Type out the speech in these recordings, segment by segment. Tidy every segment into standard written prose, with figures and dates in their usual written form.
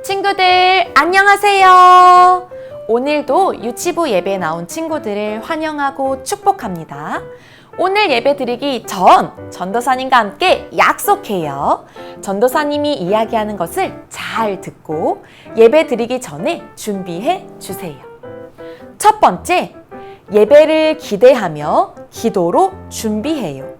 친구들 안녕하세요. 오늘도 유치부 예배에 나온 친구들을 환영하고 축복합니다. 오늘 예배 드리기 전 전도사님과 함께 약속해요. 전도사님이 이야기하는 것을 잘 듣고 예배 드리기 전에 준비해 주세요. 첫 번째, 예배를 기대하며 기도로 준비해요.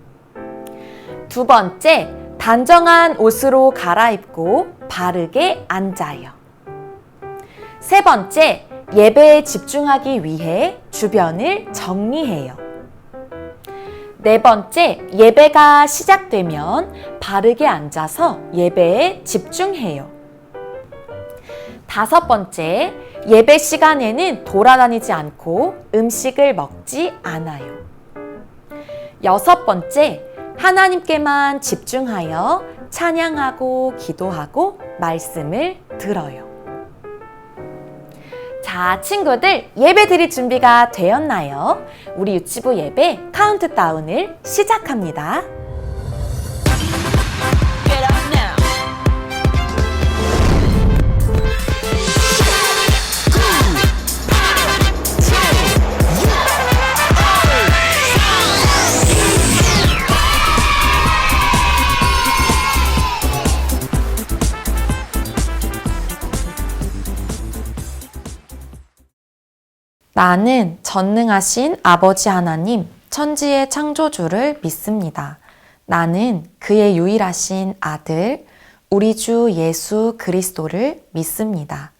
두 번째, 단정한 옷으로 갈아입고 바르게 앉아요. 세 번째, 예배에 집중하기 위해 주변을 정리해요. 네 번째, 예배가 시작되면 바르게 앉아서 예배에 집중해요. 다섯 번째, 예배 시간에는 돌아다니지 않고 음식을 먹지 않아요. 여섯 번째, 하나님께만 집중하여 찬양하고 기도하고 말씀을 들어요. 자, 친구들 예배 드릴 준비가 되었나요? 우리 유치부 예배 카운트다운을 시작합니다. 나는 전능하신 아버지 하나님, 천지의 창조주를 믿습니다. 나는 그의 유일하신 아들, 우리 주 예수 그리스도를 믿습니다.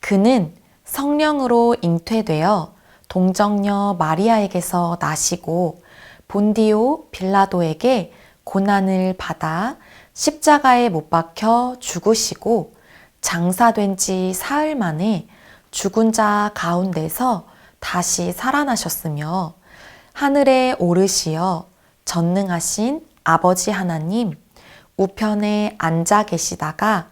그는 성령으로 잉태되어 동정녀 마리아에게서 나시고 본디오 빌라도에게 고난을 받아 십자가에 못 박혀 죽으시고 장사된 지 사흘 만에 죽은 자 가운데서 다시 살아나셨으며 하늘에 오르시어 전능하신 아버지 하나님 우편에 앉아 계시다가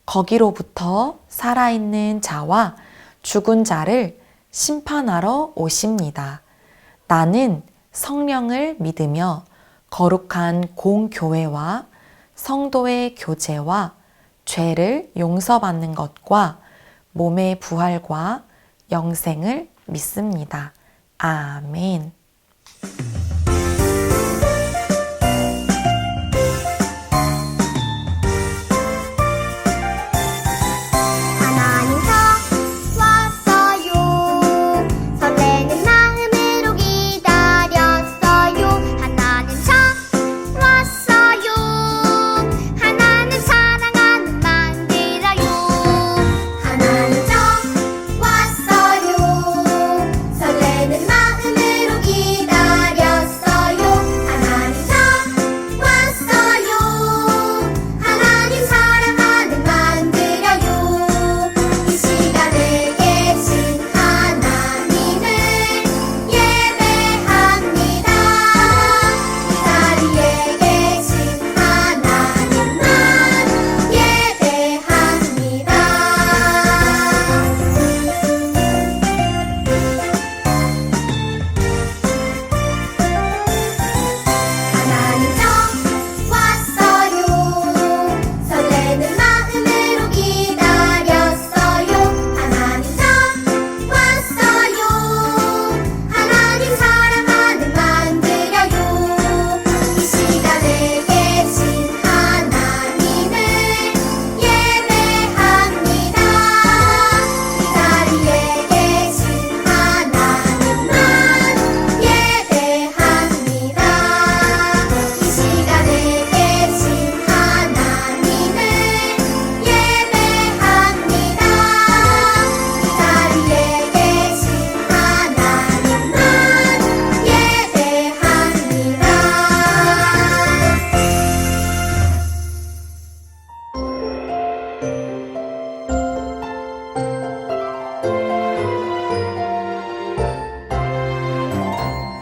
거기로부터 살아있는 자와 죽은 자를 심판하러 오십니다. 나는 성령을 믿으며 거룩한 공교회와 성도의 교제와 죄를 용서받는 것과 몸의 부활과 영생을 믿습니다. 아멘.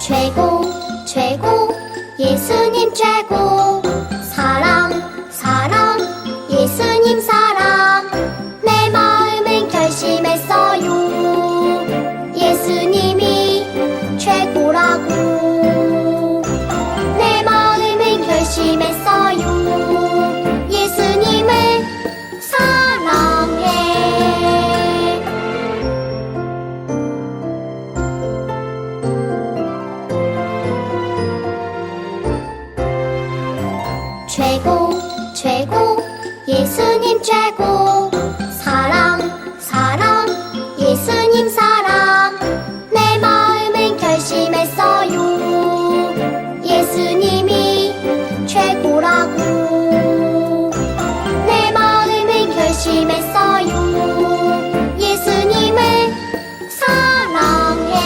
최고 최고 예수님 최고 사랑 사랑 예수님 사랑 내 마음은 결심했어요 예수님이 최고라고 내 마음은 결심했어요 예수님을 사랑 예수님 최고. 사랑 사랑 예수님 사랑. 내 마음은 결심했어요. 예수님이 최고라고. 내 마음은 결심했어요. 예수님을 사랑해.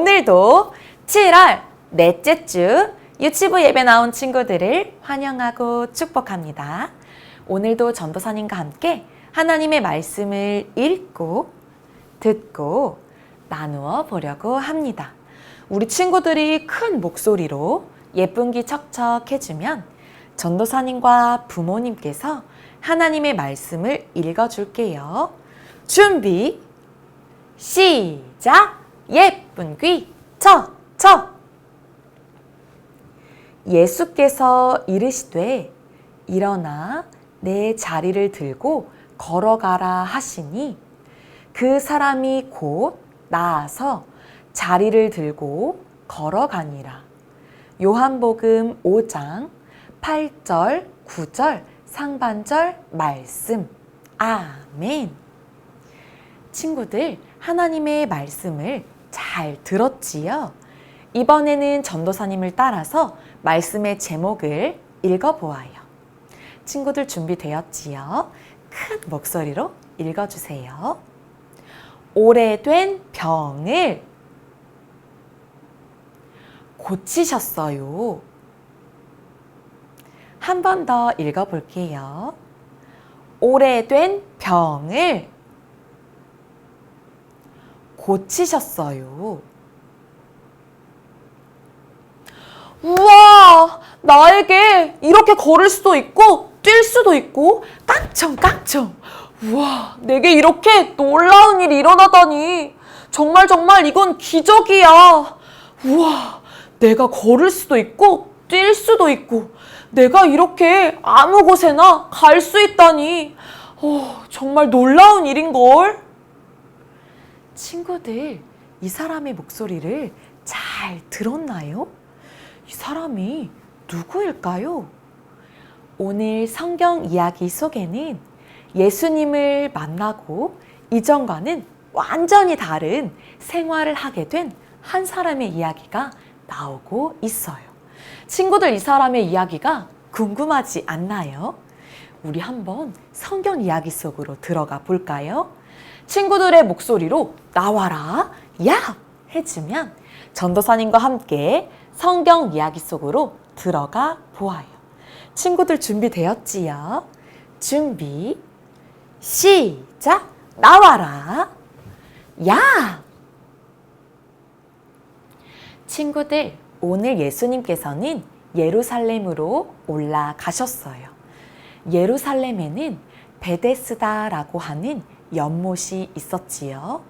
오늘도 7월 넷째 주 유치부 예배 나온 친구들을 환영하고 축복합니다. 오늘도 전도사님과 함께 하나님의 말씀을 읽고 듣고 나누어 보려고 합니다. 우리 친구들이 큰 목소리로 예쁜 기 척척 해주면 전도사님과 부모님께서 하나님의 말씀을 읽어줄게요. 준비, 시작! 예쁜 귀 척척! 예수께서 이르시되 일어나 내 자리를 들고 걸어가라 하시니 그 사람이 곧 나아서 자리를 들고 걸어가니라. 요한복음 5장 8절, 9절 상반절 말씀. 아멘. 친구들, 하나님의 말씀을 잘 들었지요? 이번에는 전도사님을 따라서 말씀의 제목을 읽어보아요. 친구들 준비되었지요? 큰 목소리로 읽어주세요. 오래된 병을 고치셨어요. 한 번 더 읽어볼게요. 오래된 병을 고치셨어요. 우와, 나에게 이렇게 걸을 수도 있고 뛸 수도 있고 깡총깡총. 우와, 내게 이렇게 놀라운 일이 일어나다니. 정말 이건 기적이야. 우와, 내가 걸을 수도 있고 뛸 수도 있고 내가 이렇게 아무 곳에나 갈 수 있다니. 정말 놀라운 일인걸. 친구들, 이 사람의 목소리를 잘 들었나요? 이 사람이 누구일까요? 오늘 성경 이야기 속에는 예수님을 만나고 이전과는 완전히 다른 생활을 하게 된 한 사람의 이야기가 나오고 있어요. 친구들, 이 사람의 이야기가 궁금하지 않나요? 우리 한번 성경 이야기 속으로 들어가 볼까요? 친구들의 목소리로 나와라, 야! 해주면 전도사님과 함께 성경 이야기 속으로 들어가 보아요. 친구들 준비되었지요? 준비, 시작! 나와라, 야! 친구들, 오늘 예수님께서는 예루살렘으로 올라가셨어요. 예루살렘에는 베데스다라고 하는 연못이 있었지요.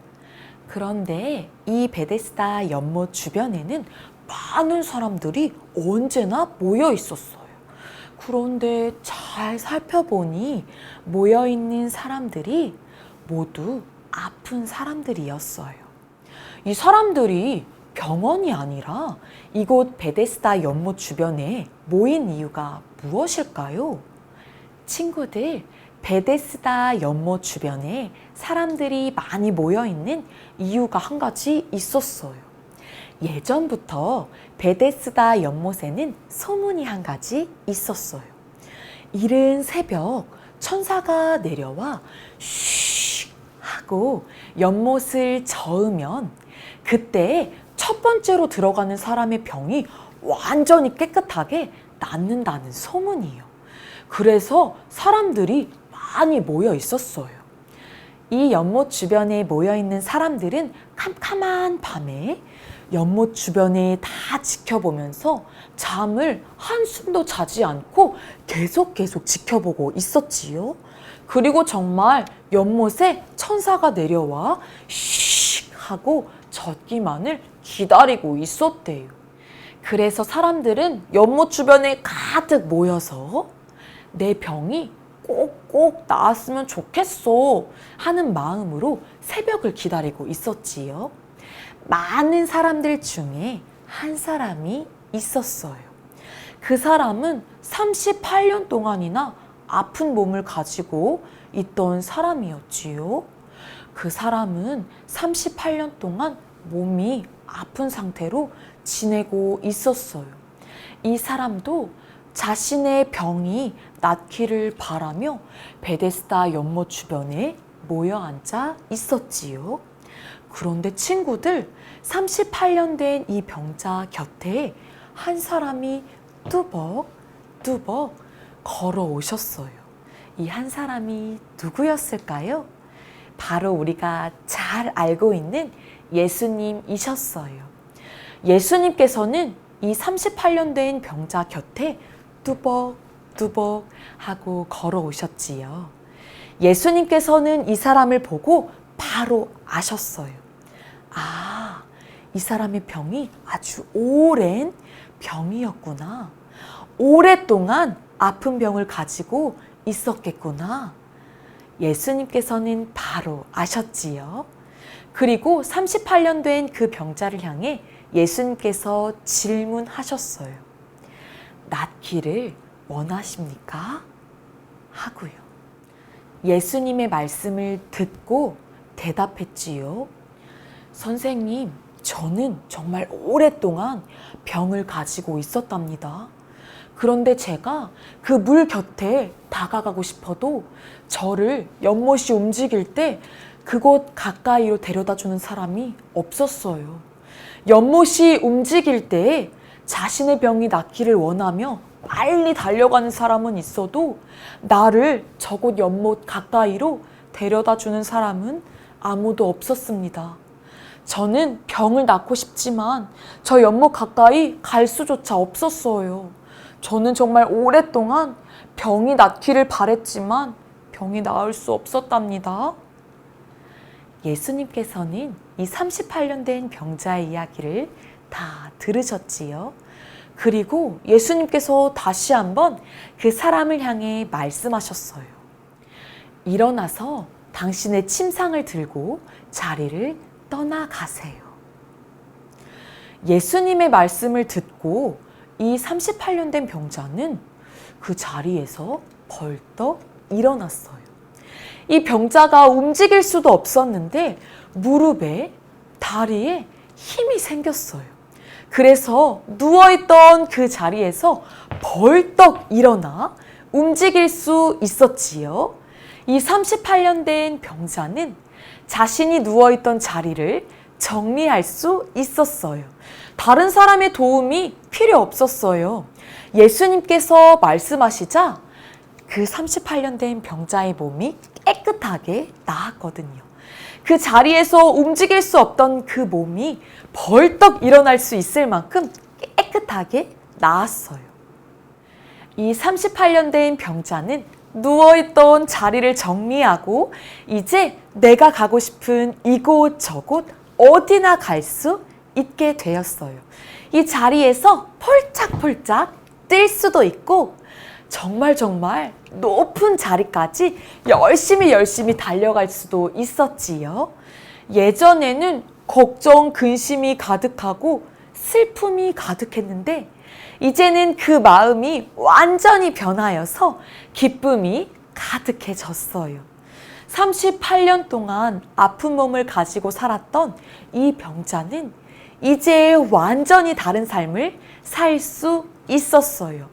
그런데 이 베데스다 연못 주변에는 많은 사람들이 언제나 모여 있었어요. 그런데 잘 살펴보니 모여있는 사람들이 모두 아픈 사람들이었어요. 이 사람들이 병원이 아니라 이곳 베데스다 연못 주변에 모인 이유가 무엇일까요? 친구들, 베데스다 연못 주변에 사람들이 많이 모여있는 이유가 한 가지 있었어요. 예전부터 베데스다 연못에는 소문이 한 가지 있었어요. 이른 새벽 천사가 내려와 슉 하고 연못을 저으면 그때 첫 번째로 들어가는 사람의 병이 완전히 깨끗하게 낫는다는 소문이에요. 그래서 사람들이 많이 모여 있었어요. 이 연못 주변에 모여 있는 사람들은 캄캄한 밤에 연못 주변에 다 지켜보면서 잠을 한숨도 자지 않고 계속 지켜보고 있었지요. 그리고 정말 연못에 천사가 내려와 슉 하고 젖기만을 기다리고 있었대요. 그래서 사람들은 연못 주변에 가득 모여서 내 병이 꼭꼭 나았으면 좋겠어 하는 마음으로 새벽을 기다리고 있었지요. 많은 사람들 중에 한 사람이 있었어요. 그 사람은 38년 동안이나 아픈 몸을 가지고 있던 사람이었지요. 그 사람은 38년 동안 몸이 아픈 상태로 지내고 있었어요. 이 사람도 자신의 병이 낫기를 바라며 베데스다 연못 주변에 모여 앉아 있었지요. 그런데 친구들, 38년 된 이 병자 곁에 한 사람이 뚜벅뚜벅 걸어오셨어요. 이 한 사람이 누구였을까요? 바로 우리가 잘 알고 있는 예수님이셨어요. 예수님께서는 이 38년 된 병자 곁에 뚜벅뚜벅 하고 걸어오셨지요. 예수님께서는 이 사람을 보고 바로 아셨어요. 아, 이 사람의 병이 아주 오랜 병이었구나. 오랫동안 아픈 병을 가지고 있었겠구나. 예수님께서는 바로 아셨지요. 그리고 38년 된 그 병자를 향해 예수님께서 질문하셨어요. 낫기를 원하십니까? 하고요. 예수님의 말씀을 듣고 대답했지요. 선생님, 저는 정말 오랫동안 병을 가지고 있었답니다. 그런데 제가 그 물 곁에 다가가고 싶어도 저를 연못이 움직일 때 그곳 가까이로 데려다 주는 사람이 없었어요. 연못이 움직일 때 자신의 병이 낫기를 원하며 빨리 달려가는 사람은 있어도 나를 저곳 연못 가까이로 데려다 주는 사람은 아무도 없었습니다. 저는 병을 낫고 싶지만 저 연못 가까이 갈 수조차 없었어요. 저는 정말 오랫동안 병이 낫기를 바랬지만 병이 나을 수 없었답니다. 예수님께서는 이 38년 된 병자의 이야기를 다 들으셨지요. 그리고 예수님께서 다시 한번 그 사람을 향해 말씀하셨어요. 일어나서 당신의 침상을 들고 자리를 떠나가세요. 예수님의 말씀을 듣고 이 38년 된 병자는 그 자리에서 벌떡 일어났어요. 이 병자가 움직일 수도 없었는데 무릎에, 다리에 힘이 생겼어요. 그래서 누워있던 그 자리에서 벌떡 일어나 움직일 수 있었지요. 이 38년 된 병자는 자신이 누워있던 자리를 정리할 수 있었어요. 다른 사람의 도움이 필요 없었어요. 예수님께서 말씀하시자 그 38년 된 병자의 몸이 깨끗하게 나았거든요. 그 자리에서 움직일 수 없던 그 몸이 벌떡 일어날 수 있을 만큼 깨끗하게 나았어요. 이 38년 된 병자는 누워있던 자리를 정리하고 이제 내가 가고 싶은 이곳 저곳 어디나 갈 수 있게 되었어요. 이 자리에서 폴짝폴짝 뛸 수도 있고 정말 높은 자리까지 열심히 달려갈 수도 있었지요. 예전에는 걱정, 근심이 가득하고 슬픔이 가득했는데 이제는 그 마음이 완전히 변하여서 기쁨이 가득해졌어요. 38년 동안 아픈 몸을 가지고 살았던 이 병자는 이제 완전히 다른 삶을 살 수 있었어요.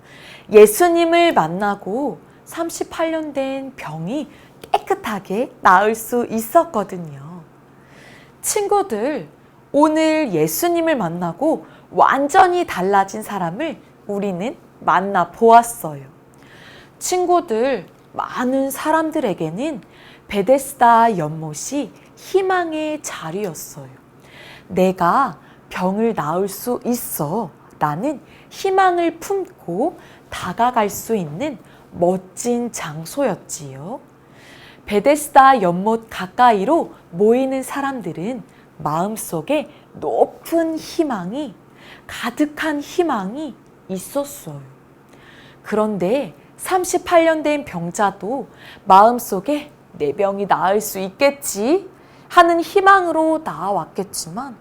예수님을 만나고 38년 된 병이 깨끗하게 나을 수 있었거든요. 친구들, 오늘 예수님을 만나고 완전히 달라진 사람을 우리는 만나 보았어요. 친구들, 많은 사람들에게는 베데스다 연못이 희망의 자리였어요. 내가 병을 나을 수 있어 라는 희망을 품고 다가갈 수 있는 멋진 장소였지요. 베데스다 연못 가까이로 모이는 사람들은 마음속에 높은 희망이, 가득한 희망이 있었어요. 그런데 38년 된 병자도 마음속에 내 병이 나을 수 있겠지 하는 희망으로 나아왔겠지만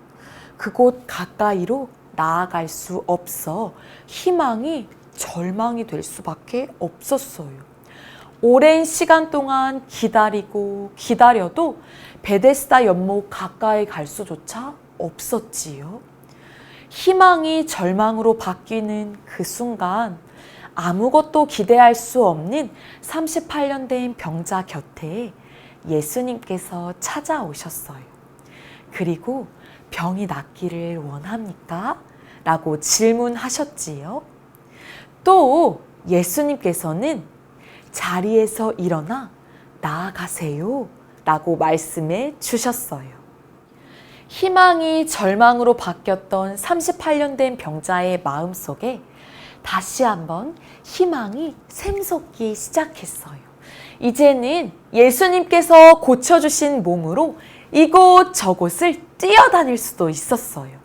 그곳 가까이로 나아갈 수 없어 희망이 절망이 될 수밖에 없었어요. 오랜 시간 동안 기다려도 베데스다 연못 가까이 갈 수조차 없었지요. 희망이 절망으로 바뀌는 그 순간 아무것도 기대할 수 없는 38년 된 병자 곁에 예수님께서 찾아오셨어요. 그리고 병이 낫기를 원합니까? 라고 질문하셨지요. 또 예수님께서는 자리에서 일어나 나아가세요 라고 말씀해 주셨어요. 희망이 절망으로 바뀌었던 38년 된 병자의 마음속에 다시 한번 희망이 샘솟기 시작했어요. 이제는 예수님께서 고쳐주신 몸으로 이곳저곳을 뛰어다닐 수도 있었어요.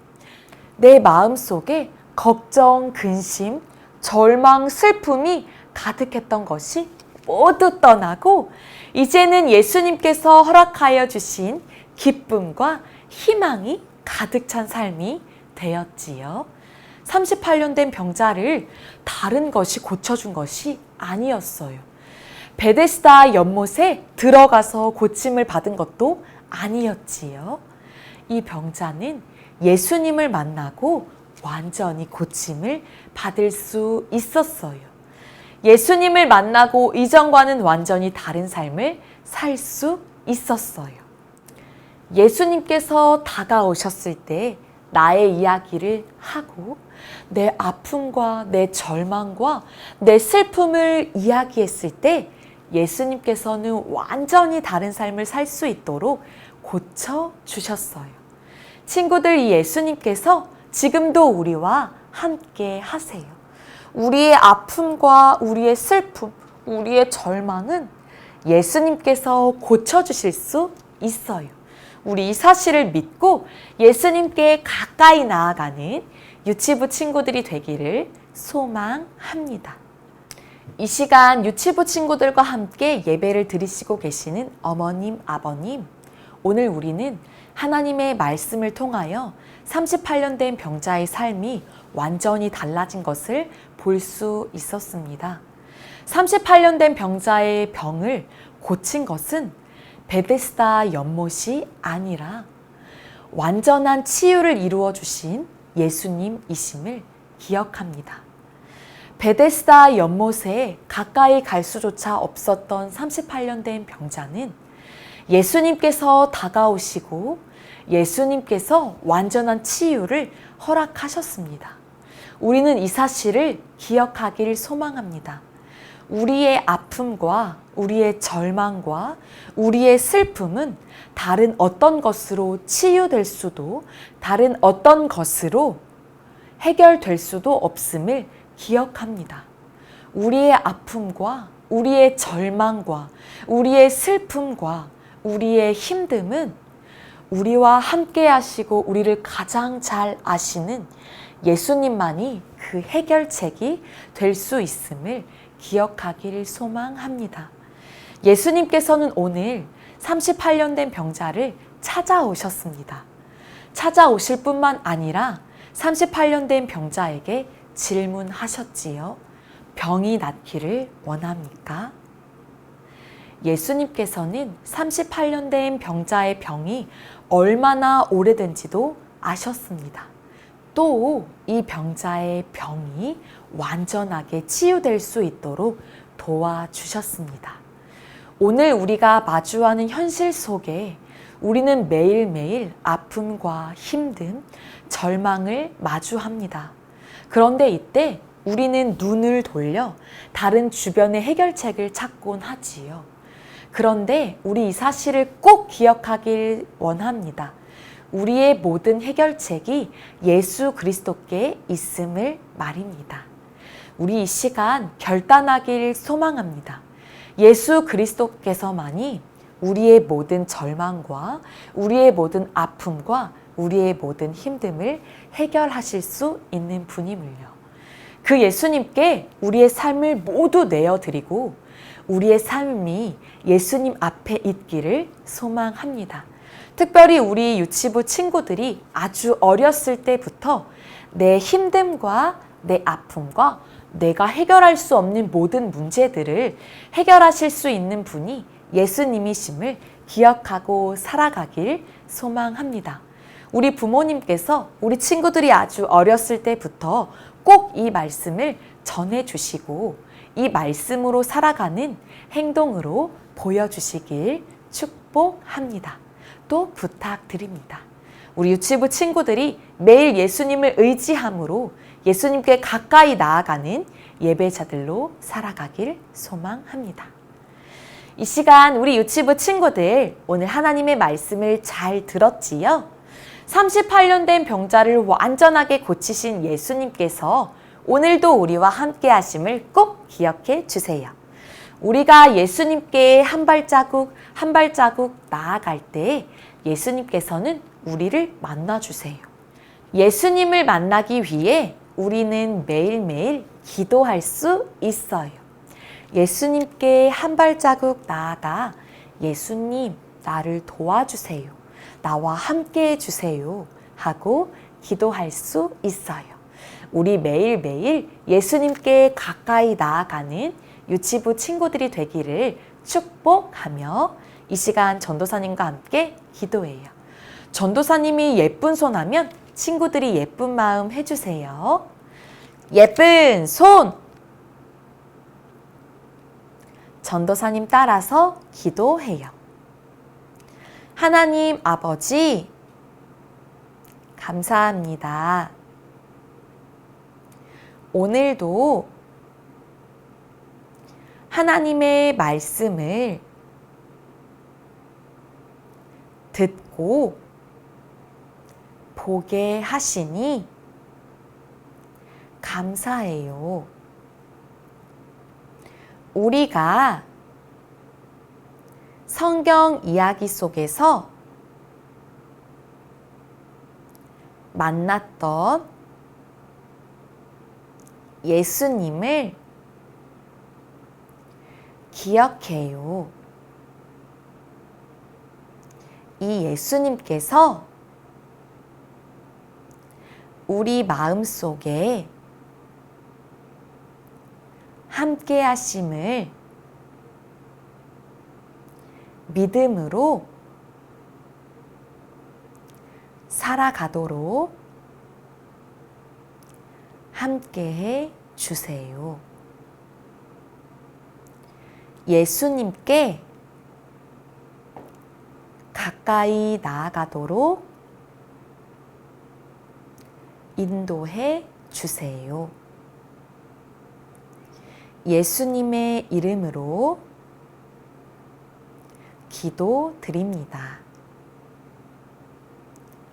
내 마음속에 걱정, 근심, 절망, 슬픔이 가득했던 것이 모두 떠나고 이제는 예수님께서 허락하여 주신 기쁨과 희망이 가득 찬 삶이 되었지요. 38년 된 병자를 다른 것이 고쳐준 것이 아니었어요. 베데스다 연못에 들어가서 고침을 받은 것도 아니었지요. 이 병자는 예수님을 만나고 완전히 고침을 받을 수 있었어요. 예수님을 만나고 이전과는 완전히 다른 삶을 살 수 있었어요. 예수님께서 다가오셨을 때 나의 이야기를 하고 내 아픔과 내 절망과 내 슬픔을 이야기했을 때 예수님께서는 완전히 다른 삶을 살 수 있도록 고쳐주셨어요. 친구들, 이 예수님께서 지금도 우리와 함께 하세요. 우리의 아픔과 우리의 슬픔, 우리의 절망은 예수님께서 고쳐주실 수 있어요. 우리 이 사실을 믿고 예수님께 가까이 나아가는 유치부 친구들이 되기를 소망합니다. 이 시간 유치부 친구들과 함께 예배를 드리시고 계시는 어머님, 아버님, 오늘 우리는 하나님의 말씀을 통하여 38년 된 병자의 삶이 완전히 달라진 것을 볼 수 있었습니다. 38년 된 병자의 병을 고친 것은 베데스다 연못이 아니라 완전한 치유를 이루어 주신 예수님이심을 기억합니다. 베데스다 연못에 가까이 갈 수조차 없었던 38년 된 병자는 예수님께서 다가오시고 예수님께서 완전한 치유를 허락하셨습니다. 우리는 이 사실을 기억하기를 소망합니다. 우리의 아픔과 우리의 절망과 우리의 슬픔은 다른 어떤 것으로 치유될 수도 다른 어떤 것으로 해결될 수도 없음을 기억합니다. 우리의 아픔과 우리의 절망과 우리의 슬픔과 우리의 힘듦은 우리와 함께 하시고 우리를 가장 잘 아시는 예수님만이 그 해결책이 될 수 있음을 기억하기를 소망합니다. 예수님께서는 오늘 38년 된 병자를 찾아오셨습니다. 찾아오실 뿐만 아니라 38년 된 병자에게 질문하셨지요. 병이 낫기를 원합니까? 예수님께서는 38년 된 병자의 병이 얼마나 오래된지도 아셨습니다. 또 이 병자의 병이 완전하게 치유될 수 있도록 도와주셨습니다. 오늘 우리가 마주하는 현실 속에 우리는 매일매일 아픔과 힘듦, 절망을 마주합니다. 그런데 이때 우리는 눈을 돌려 다른 주변의 해결책을 찾곤 하지요. 그런데 우리 이 사실을 꼭 기억하길 원합니다. 우리의 모든 해결책이 예수 그리스도께 있음을 말입니다. 우리 이 시간 결단하길 소망합니다. 예수 그리스도께서만이 우리의 모든 절망과 우리의 모든 아픔과 우리의 모든 힘듦을 해결하실 수 있는 분임을요. 그 예수님께 우리의 삶을 모두 내어드리고 우리의 삶이 예수님 앞에 있기를 소망합니다. 특별히 우리 유치부 친구들이 아주 어렸을 때부터 내 힘듦과 내 아픔과 내가 해결할 수 없는 모든 문제들을 해결하실 수 있는 분이 예수님이심을 기억하고 살아가길 소망합니다. 우리 부모님께서 우리 친구들이 아주 어렸을 때부터 꼭 이 말씀을 전해주시고 이 말씀으로 살아가는 행동으로 보여주시길 축복합니다. 또 부탁드립니다. 우리 유치부 친구들이 매일 예수님을 의지함으로 예수님께 가까이 나아가는 예배자들로 살아가길 소망합니다. 이 시간 우리 유치부 친구들 오늘 하나님의 말씀을 잘 들었지요? 38년 된 병자를 완전하게 고치신 예수님께서 오늘도 우리와 함께 하심을 꼭 기억해 주세요. 우리가 예수님께 한 발자국 한 발자국 나아갈 때 예수님께서는 우리를 만나주세요. 예수님을 만나기 위해 우리는 매일매일 기도할 수 있어요. 예수님께 한 발자국 나아가 예수님 나를 도와주세요. 나와 함께 해주세요. 하고 기도할 수 있어요. 우리 매일매일 예수님께 가까이 나아가는 유치부 친구들이 되기를 축복하며 이 시간 전도사님과 함께 기도해요. 전도사님이 예쁜 손 하면 친구들이 예쁜 마음 해주세요. 예쁜 손! 전도사님 따라서 기도해요. 하나님 아버지, 감사합니다. 오늘도 하나님의 말씀을 듣고 보게 하시니 감사해요. 우리가 성경 이야기 속에서 만났던 예수님을 기억해요. 이 예수님께서 우리 마음속에 함께 하심을 믿음으로 살아가도록 함께해 주세요. 예수님께 가까이 나아가도록 인도해 주세요. 예수님의 이름으로 기도드립니다.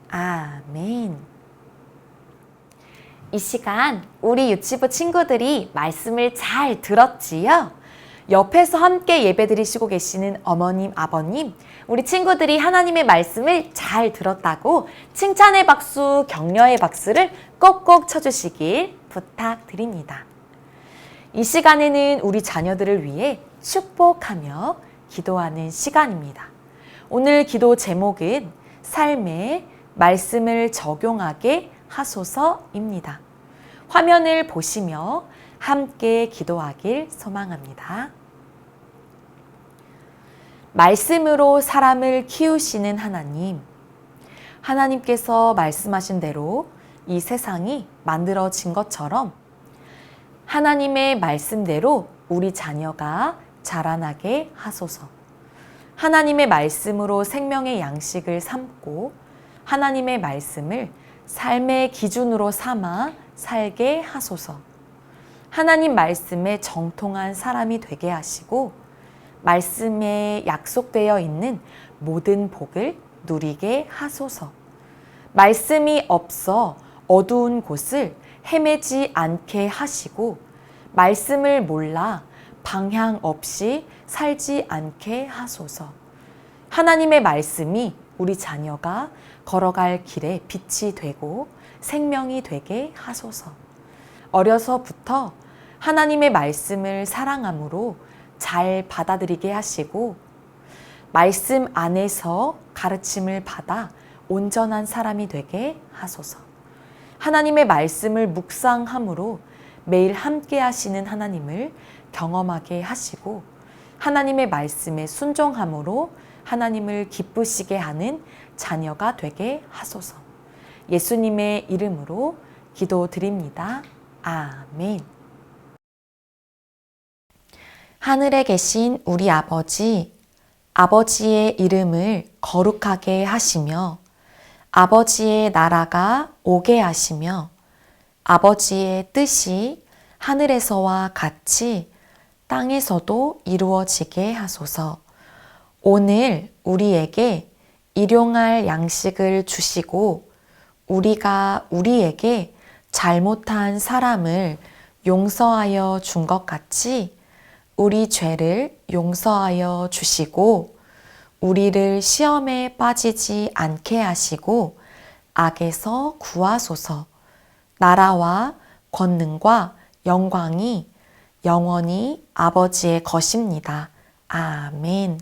아멘. 이 시간 우리 유치부 친구들이 말씀을 잘 들었지요? 옆에서 함께 예배드리시고 계시는 어머님, 아버님, 우리 친구들이 하나님의 말씀을 잘 들었다고 칭찬의 박수, 격려의 박수를 꼭꼭 쳐주시길 부탁드립니다. 이 시간에는 우리 자녀들을 위해 축복하며 기도하는 시간입니다. 오늘 기도 제목은 삶에 말씀을 적용하게 하소서입니다. 화면을 보시며 함께 기도하길 소망합니다. 말씀으로 사람을 키우시는 하나님, 하나님께서 말씀하신 대로 이 세상이 만들어진 것처럼 하나님의 말씀대로 우리 자녀가 자라나게 하소서. 하나님의 말씀으로 생명의 양식을 삼고 하나님의 말씀을 삶의 기준으로 삼아 살게 하소서. 하나님 말씀에 정통한 사람이 되게 하시고 말씀에 약속되어 있는 모든 복을 누리게 하소서. 말씀이 없어 어두운 곳을 헤매지 않게 하시고 말씀을 몰라 방향 없이 살지 않게 하소서. 하나님의 말씀이 우리 자녀가 걸어갈 길에 빛이 되고 생명이 되게 하소서. 어려서부터 하나님의 말씀을 사랑함으로 잘 받아들이게 하시고 말씀 안에서 가르침을 받아 온전한 사람이 되게 하소서. 하나님의 말씀을 묵상함으로 매일 함께 하시는 하나님을 경험하게 하시고 하나님의 말씀에 순종함으로 하나님을 기쁘시게 하는 자녀가 되게 하소서. 예수님의 이름으로 기도드립니다. 아멘. 하늘에 계신 우리 아버지, 아버지의 이름을 거룩하게 하시며 아버지의 나라가 오게 하시며 아버지의 뜻이 하늘에서와 같이 땅에서도 이루어지게 하소서. 오늘 우리에게 일용할 양식을 주시고 우리가 우리에게 잘못한 사람을 용서하여 준 것 같이 우리 죄를 용서하여 주시고 우리를 시험에 빠지지 않게 하시고 악에서 구하소서. 나라와 권능과 영광이 영원히 아버지의 것입니다. 아멘.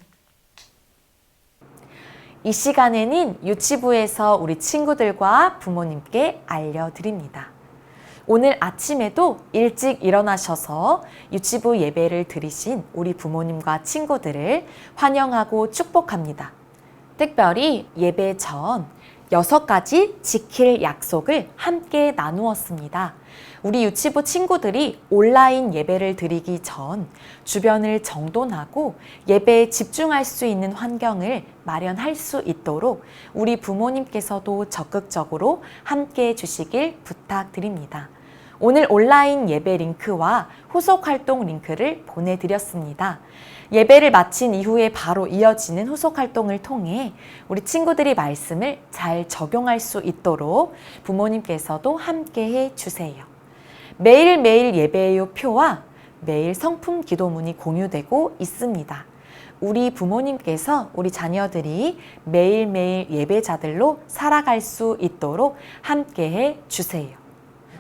이 시간에는 유치부에서 우리 친구들과 부모님께 알려드립니다. 오늘 아침에도 일찍 일어나셔서 유치부 예배를 드리신 우리 부모님과 친구들을 환영하고 축복합니다. 특별히 예배 전 6가지 지킬 약속을 함께 나누었습니다. 우리 유치부 친구들이 온라인 예배를 드리기 전 주변을 정돈하고 예배에 집중할 수 있는 환경을 마련할 수 있도록 우리 부모님께서도 적극적으로 함께 해주시길 부탁드립니다. 오늘 온라인 예배 링크와 후속 활동 링크를 보내드렸습니다. 예배를 마친 이후에 바로 이어지는 후속 활동을 통해 우리 친구들이 말씀을 잘 적용할 수 있도록 부모님께서도 함께 해주세요. 매일매일 예배의 표와 매일 성품 기도문이 공유되고 있습니다. 우리 부모님께서 우리 자녀들이 매일매일 예배자들로 살아갈 수 있도록 함께 해주세요.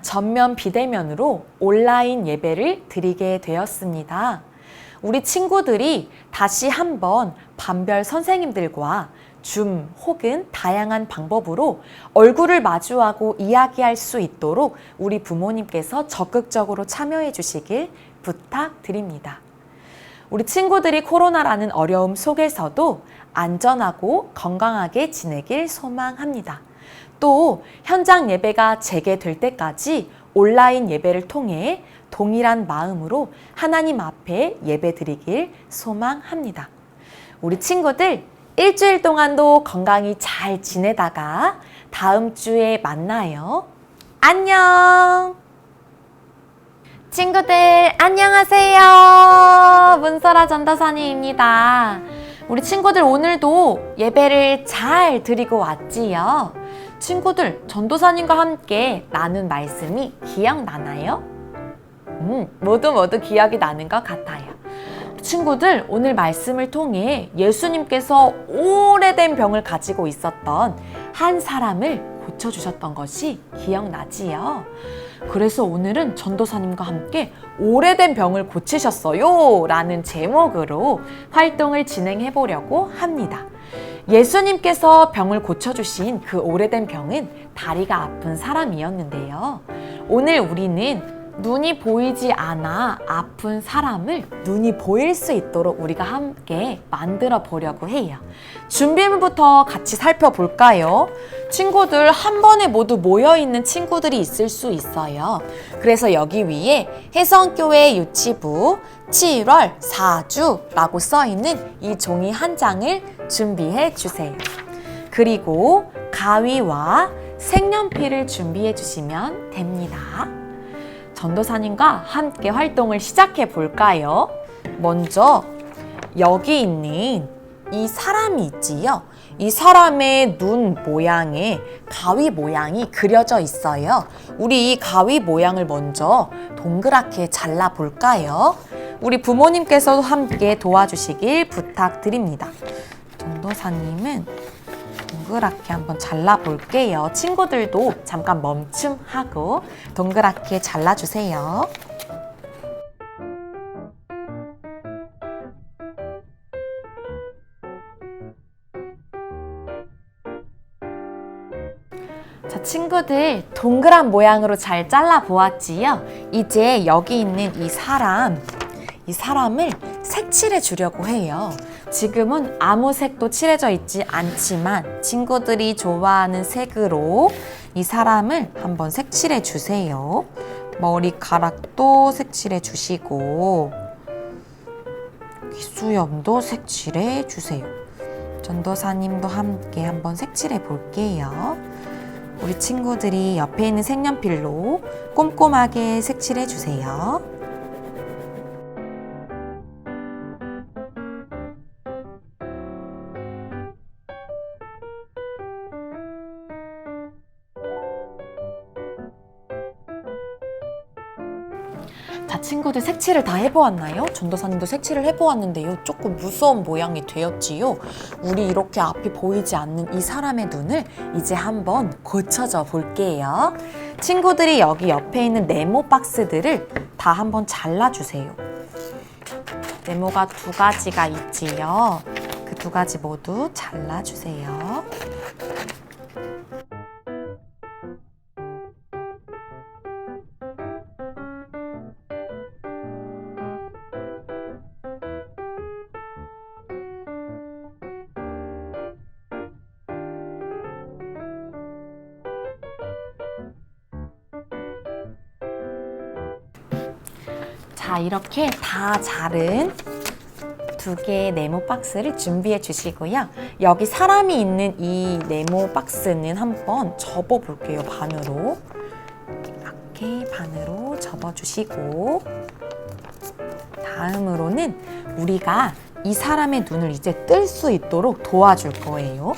전면 비대면으로 온라인 예배를 드리게 되었습니다. 우리 친구들이 다시 한번 반별 선생님들과 줌 혹은 다양한 방법으로 얼굴을 마주하고 이야기할 수 있도록 우리 부모님께서 적극적으로 참여해 주시길 부탁드립니다. 우리 친구들이 코로나라는 어려움 속에서도 안전하고 건강하게 지내길 소망합니다. 또 현장 예배가 재개될 때까지 온라인 예배를 통해 동일한 마음으로 하나님 앞에 예배 드리길 소망합니다. 우리 친구들 일주일 동안도 건강히 잘 지내다가 다음 주에 만나요. 안녕! 친구들 안녕하세요. 문설아 전도사님입니다. 우리 친구들 오늘도 예배를 잘 드리고 왔지요? 친구들 전도사님과 함께 나눈 말씀이 기억나나요? 모두 기억이 나는 것 같아요. 친구들 오늘 말씀을 통해 예수님께서 오래된 병을 가지고 있었던 한 사람을 고쳐주셨던 것이 기억나지요? 그래서 오늘은 전도사님과 함께 오래된 병을 고치셨어요 라는 제목으로 활동을 진행해 보려고 합니다. 예수님께서 병을 고쳐주신 그 오래된 병은 다리가 아픈 사람이었는데요. 오늘 우리는 눈이 보이지 않아 아픈 사람을 눈이 보일 수 있도록 우리가 함께 만들어 보려고 해요. 준비물부터 같이 살펴볼까요? 친구들 한 번에 모두 모여있는 친구들이 있을 수 있어요. 그래서 여기 위에 혜성교회 유치부 7월 4주라고 써있는 이 종이 한 장을 준비해 주세요. 그리고 가위와 색연필을 준비해 주시면 됩니다. 전도사님과 함께 활동을 시작해 볼까요? 먼저 여기 있는 이 사람이 있지요? 이 사람의 눈 모양에 가위 모양이 그려져 있어요. 우리 이 가위 모양을 먼저 동그랗게 잘라 볼까요? 우리 부모님께서도 함께 도와주시길 부탁드립니다. 전도사님은 동그랗게 한번 잘라볼게요. 친구들도 잠깐 멈춤하고 동그랗게 잘라주세요. 자, 친구들 동그란 모양으로 잘 잘라보았지요? 이제 여기 있는 이 사람을 색칠해 주려고 해요. 지금은 아무 색도 칠해져 있지 않지만 친구들이 좋아하는 색으로 이 사람을 한번 색칠해 주세요. 머리카락도 색칠해 주시고 귀수염도 색칠해 주세요. 전도사님도 함께 한번 색칠해 볼게요. 우리 친구들이 옆에 있는 색연필로 꼼꼼하게 색칠해 주세요. 자, 친구들 색칠을 다 해보았나요? 전도사님도 색칠을 해보았는데요. 조금 무서운 모양이 되었지요. 우리 이렇게 앞이 보이지 않는 이 사람의 눈을 이제 한번 고쳐줘 볼게요. 친구들이 여기 옆에 있는 네모 박스들을 다 한번 잘라주세요. 네모가 2가지가 있지요. 그 2가지 모두 잘라주세요. 자, 이렇게 다 자른 2개의 네모 박스를 준비해 주시고요. 여기 사람이 있는 이 네모 박스는 한번 접어 볼게요. 반으로. 이렇게 반으로 접어 주시고, 다음으로는 우리가 이 사람의 눈을 이제 뜰 수 있도록 도와줄 거예요.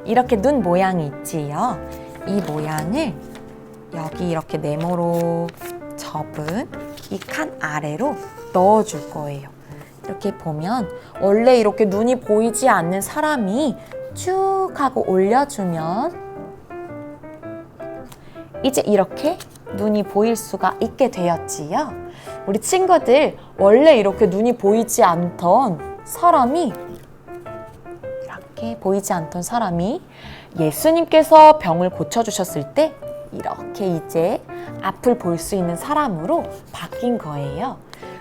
이렇게 눈 모양이 있지요. 이 모양을 여기 이렇게 네모로 접은 이 칸 아래로 넣어줄 거예요. 이렇게 보면 원래 이렇게 눈이 보이지 않는 사람이 쭉 하고 올려주면 이제 이렇게 눈이 보일 수가 있게 되었지요. 우리 친구들, 원래 이렇게 눈이 보이지 않던 사람이 이렇게 보이지 않던 사람이 예수님께서 병을 고쳐주셨을 때 이렇게 이제 앞을 볼 수 있는 사람으로 바뀐 거예요.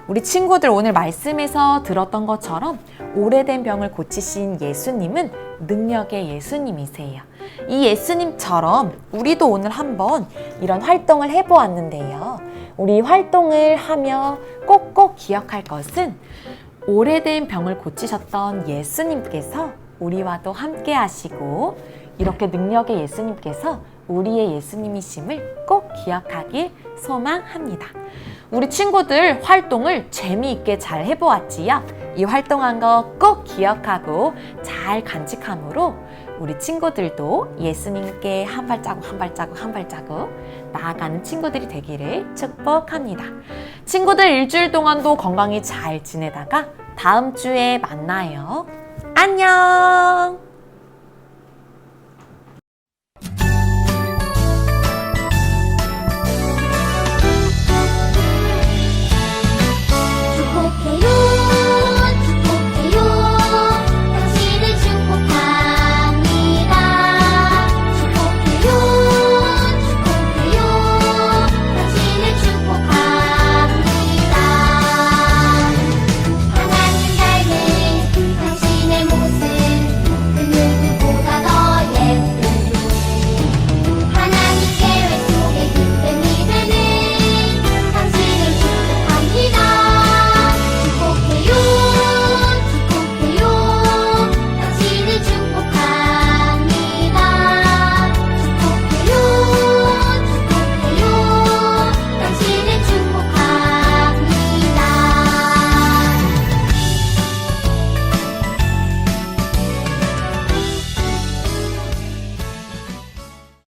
우리 친구들, 오늘 말씀에서 들었던 것처럼 오래된 병을 고치신 예수님은 능력의 예수님이세요. 이 예수님처럼 우리도 오늘 한번 이런 활동을 해보았는데요. 우리 활동을 하며 꼭꼭 기억할 것은 오래된 병을 고치셨던 예수님께서 우리와도 함께 하시고, 이렇게 능력의 예수님께서 우리의 예수님이심을 꼭 기억하길 소망합니다. 우리 친구들, 활동을 재미있게 잘 해보았지요? 이 활동한 거 꼭 기억하고 잘 간직함으로 우리 친구들도 예수님께 한 발자국 한 발자국 한 발자국 나아가는 친구들이 되기를 축복합니다. 친구들, 일주일 동안도 건강히 잘 지내다가 다음 주에 만나요. 안녕!